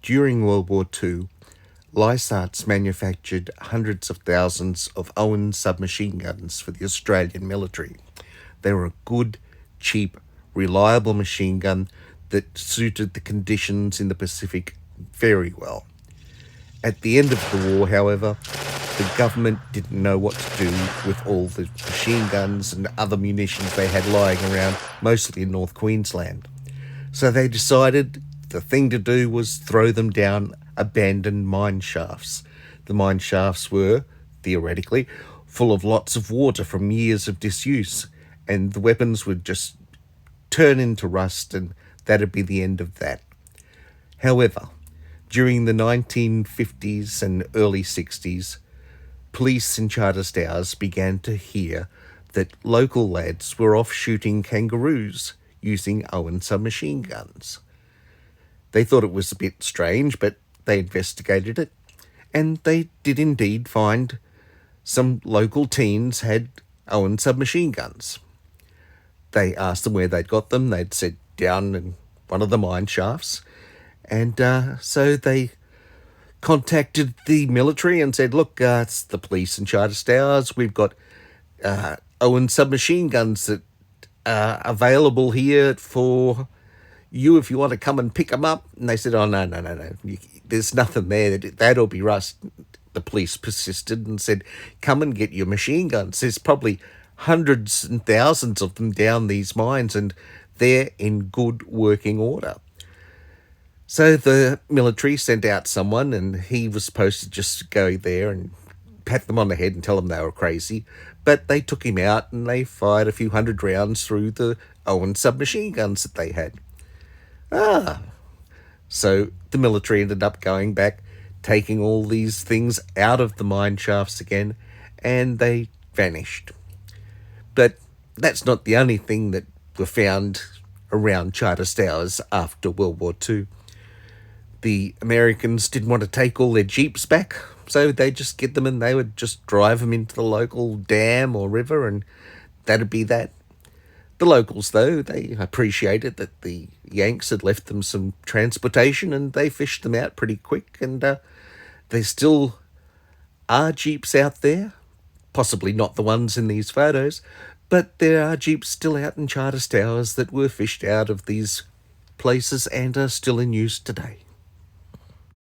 during World War II, Lysarts manufactured hundreds of thousands of Owen submachine guns for the Australian military. They were a good, cheap, reliable machine gun that suited the conditions in the Pacific very well. At the end of the war, however, the government didn't know what to do with all the machine guns and other munitions they had lying around, mostly in North Queensland. So they decided the thing to do was throw them down abandoned mine shafts. The mine shafts were, theoretically, full of lots of water from years of disuse, and the weapons would just turn into rust, and that'd be the end of that. However, during the 1950s and early 60s, police in Charters Towers began to hear that local lads were off shooting kangaroos using Owen submachine guns. They thought it was a bit strange, but they investigated it, and they did indeed find some local teens had Owen submachine guns. They asked them where they'd got them. They'd said down in one of the mine shafts, and so they contacted the military and said, look, it's the police in Charters Towers. We've got Owen submachine guns that are available here for you if you want to come and pick them up. And they said, oh, no. There's nothing there. That'll be rust. The police persisted and said, come and get your machine guns. There's probably hundreds and thousands of them down these mines, and they're in good working order. So the military sent out someone, and he was supposed to just go there and pat them on the head and tell them they were crazy. But they took him out and they fired a few hundred rounds through the Owen submachine guns that they had. So the military ended up going back, taking all these things out of the mine shafts again, and they vanished. But that's not the only thing that were found around Charters Towers after World War II. The Americans didn't want to take all their jeeps back, so they'd just get them and they would just drive them into the local dam or river, and that'd be that. The locals, though, they appreciated that the Yanks had left them some transportation, and they fished them out pretty quick, and there still are jeeps out there, possibly not the ones in these photos, but there are jeeps still out in Charters Towers that were fished out of these places and are still in use today.